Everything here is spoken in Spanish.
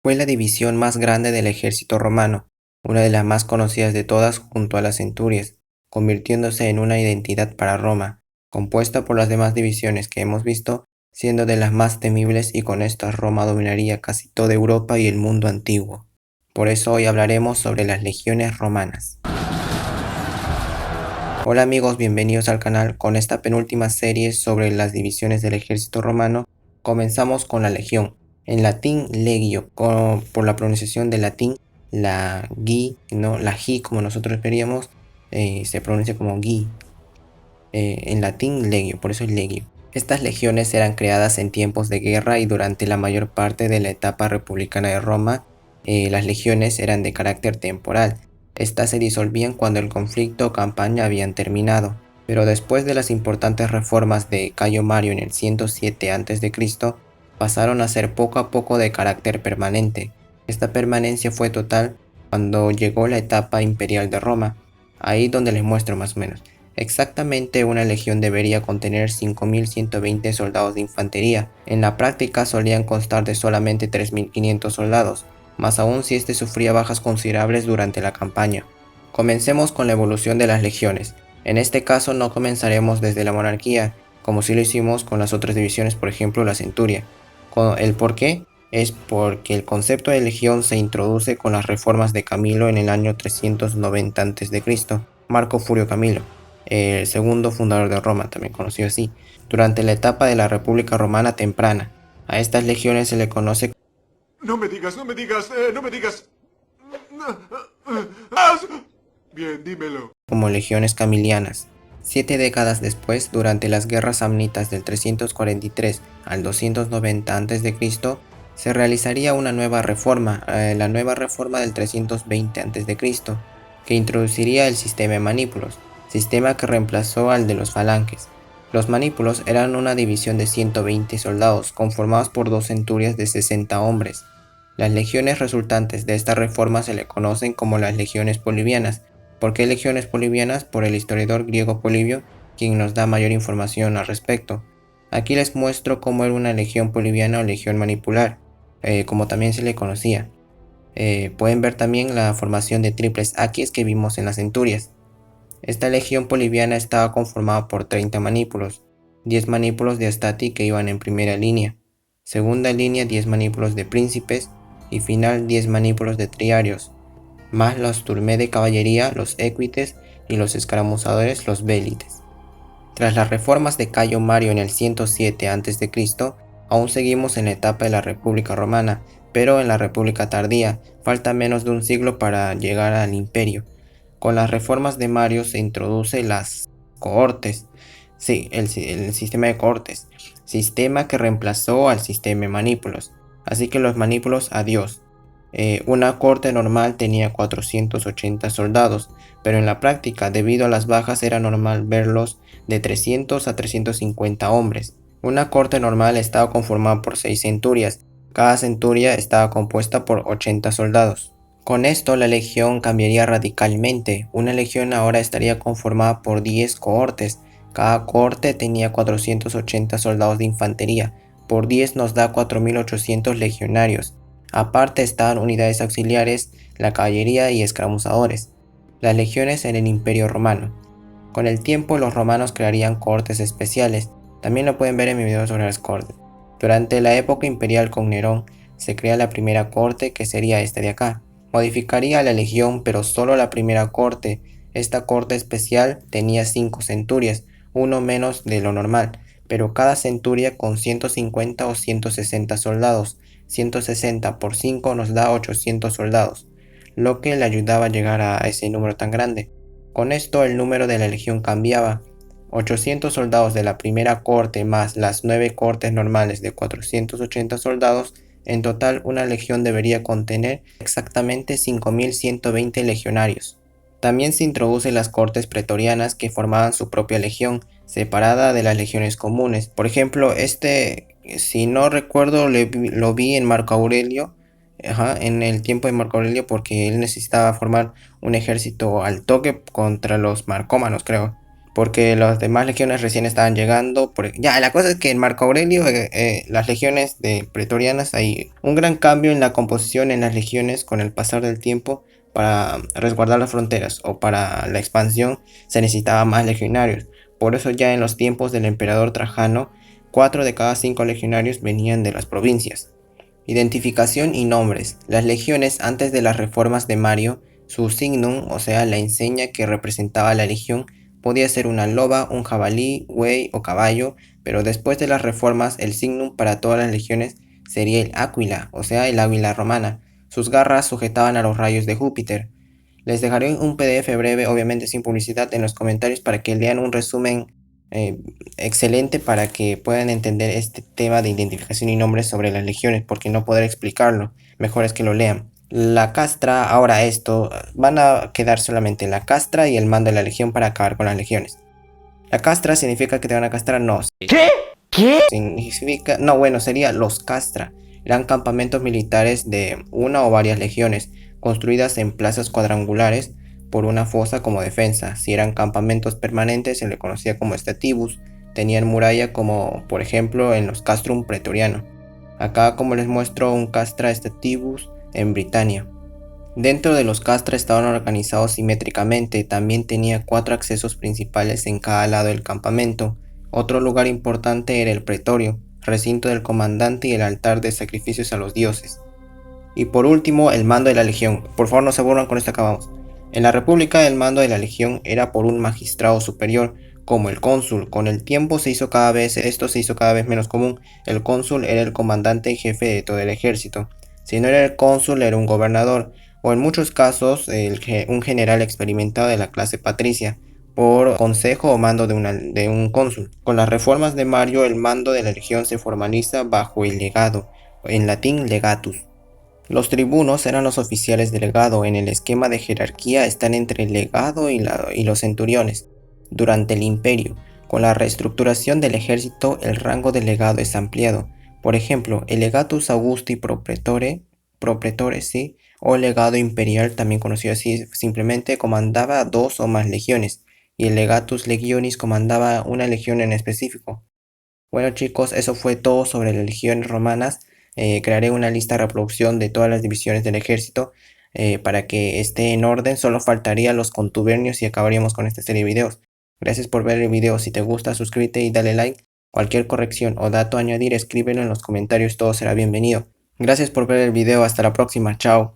fue la división más grande del ejército romano, una de las más conocidas de todas junto a las centurias, convirtiéndose en una identidad para Roma, compuesta por las demás divisiones que hemos visto, siendo de las más temibles, y con estas Roma dominaría casi toda Europa y el mundo antiguo. Por eso hoy hablaremos sobre las legiones romanas. Hola amigos, bienvenidos al canal. Con esta penúltima serie sobre las divisiones del ejército romano, comenzamos con la legión, en latín legio, por la pronunciación del latín, la gi como nosotros veríamos, se pronuncia como gi, en latín legio, por eso es legio. Estas legiones eran creadas en tiempos de guerra y durante la mayor parte de la etapa republicana de Roma. Las legiones eran de carácter temporal. Estas se disolvían cuando el conflicto o campaña habían terminado, pero después de las importantes reformas de Cayo Mario en el 107 a.C., pasaron a ser poco a poco de carácter permanente. Esta permanencia fue total cuando llegó la etapa imperial de Roma, ahí donde les muestro más o menos. Exactamente, una legión debería contener 5.120 soldados de infantería. En la práctica solían constar de solamente 3.500 soldados, más aún si este sufría bajas considerables durante la campaña. Comencemos con la evolución de las legiones. En este caso no comenzaremos desde la monarquía, como si lo hicimos con las otras divisiones, por ejemplo la centuria. ¿El por qué? Es porque el concepto de legión se introduce con las reformas de Camilo en el año 390 a.C., Marco Furio Camilo, el segundo fundador de Roma, también conocido así, durante la etapa de la República Romana temprana. A estas legiones se le conoce No me digas. Bien, dímelo. como legiones camilianas. 7 décadas después, durante las guerras samnitas del 343 al 290 a.C., se realizaría una nueva reforma, la nueva reforma del 320 a.C., que introduciría el sistema de manípulos, sistema que reemplazó al de los falanges. Los manípulos eran una división de 120 soldados, conformados por 2 centurias de 60 hombres. Las legiones resultantes de esta reforma se le conocen como las legiones polibianas. ¿Por qué legiones polibianas? Por el historiador griego Polibio, quien nos da mayor información al respecto. Aquí les muestro cómo era una legión polibiana o legión manipular, como también se le conocía. Pueden ver también la formación de triples aquis que vimos en las centurias. Esta legión polibiana estaba conformada por 30 manípulos, 10 manípulos de astati que iban en primera línea, segunda línea 10 manípulos de príncipes y final 10 manípulos de triarios, más los turmé de caballería, los equites, y los escaramuzadores, los vélites. Tras las reformas de Cayo Mario en el 107 a.C., aún seguimos en la etapa de la República Romana, pero en la República tardía, falta menos de un siglo para llegar al imperio. Con las reformas de Mario se introduce las cohortes, el sistema de cohortes, sistema que reemplazó al sistema de manípulos. Así que los manípulos, adiós. Una cohorte normal tenía 480 soldados, pero en la práctica, debido a las bajas, era normal verlos de 300 a 350 hombres. Una cohorte normal estaba conformada por 6 centurias. Cada centuria estaba compuesta por 80 soldados. Con esto la legión cambiaría radicalmente. Una legión ahora estaría conformada por 10 cohortes. Cada cohorte tenía 480 soldados de infantería. Por 10 nos da 4.800 legionarios. Aparte estaban unidades auxiliares, la caballería y escaramuzadores. Las legiones en el Imperio Romano. Con el tiempo los romanos crearían cohortes especiales. También lo pueden ver en mi video sobre las cohortes. Durante la época imperial con Nerón se crea la primera cohorte, que sería esta de acá. Modificaría la legión, pero solo la primera cohorte. Esta cohorte especial tenía 5 centurias, uno menos de lo normal, pero cada centuria con 150 o 160 soldados. 160 por 5 nos da 800 soldados, lo que le ayudaba a llegar a ese número tan grande. Con esto el número de la legión cambiaba. 800 soldados de la primera cohorte más las 9 cohortes normales de 480 soldados. En total, una legión debería contener exactamente 5.120 legionarios. También se introducen las cohortes pretorianas, que formaban su propia legión, separada de las legiones comunes. Por ejemplo, si no recuerdo, lo vi en Marco Aurelio, en el tiempo de Marco Aurelio, porque él necesitaba formar un ejército al toque contra los marcómanos, creo. porque las demás legiones recién estaban llegando. Ya, la cosa es que en Marco Aurelio, las legiones pretorianas, hay un gran cambio en la composición en las legiones con el pasar del tiempo. Para resguardar las fronteras o para la expansión se necesitaba más legionarios. Por eso ya en los tiempos del emperador Trajano, 4 de cada 5 legionarios venían de las provincias. Identificación y nombres. Las legiones antes de las reformas de Mario, su signum, o sea, la enseña que representaba la legión, podía ser una loba, un jabalí, buey o caballo, pero después de las reformas el signum para todas las legiones sería el áquila, o sea, el águila romana. Sus garras sujetaban a los rayos de Júpiter. Les dejaré un PDF breve, obviamente sin publicidad, en los comentarios para que lean un resumen eh, excelente para que puedan entender este tema de identificación y nombres sobre las legiones, porque no poder explicarlo, mejor es que lo lean. La castra, ahora esto, van a quedar solamente la castra y el mando de la legión para acabar con las legiones. La castra significa que te van a castrar, no. ¿Qué? ¿Qué? Significa, no, bueno, sería los castra. Eran campamentos militares de una o varias legiones, construidas en plazas cuadrangulares por una fosa como defensa. Si eran campamentos permanentes se le conocía como statibus. Tenían muralla como por ejemplo en los castrum pretoriano. Acá como les muestro un castra statibus en Britania. Dentro de los castra estaban organizados simétricamente, también tenía 4 accesos principales en cada lado del campamento. Otro lugar importante era el pretorio, recinto del comandante y el altar de sacrificios a los dioses. Y por último, el mando de la legión. Por favor no se aburran, con esto acabamos. En la República el mando de la legión era por un magistrado superior, como el cónsul. Con el tiempo esto se hizo cada vez menos común. El cónsul era el comandante y jefe de todo el ejército. Si no era el cónsul, era un gobernador, o en muchos casos un general experimentado de la clase patricia, por consejo o mando de un cónsul. Con las reformas de Mario, el mando de la legión se formaliza bajo el legado, en latín legatus. Los tribunos eran los oficiales del legado. En el esquema de jerarquía están entre el legado y los centuriones. Durante el imperio, con la reestructuración del ejército, el rango del legado es ampliado. Por ejemplo, el legatus Augusti propretore, sí, o legado imperial, también conocido así, simplemente comandaba 2 o más legiones, y el legatus legionis comandaba una legión en específico. Bueno chicos, eso fue todo sobre las legiones romanas. Crearé una lista de reproducción de todas las divisiones del ejército para que esté en orden. Solo faltaría los contubernios y acabaríamos con esta serie de videos. Gracias por ver el video. Si te gusta, suscríbete y dale like. Cualquier corrección o dato a añadir, escríbelo en los comentarios, todo será bienvenido. Gracias por ver el video, hasta la próxima, chao.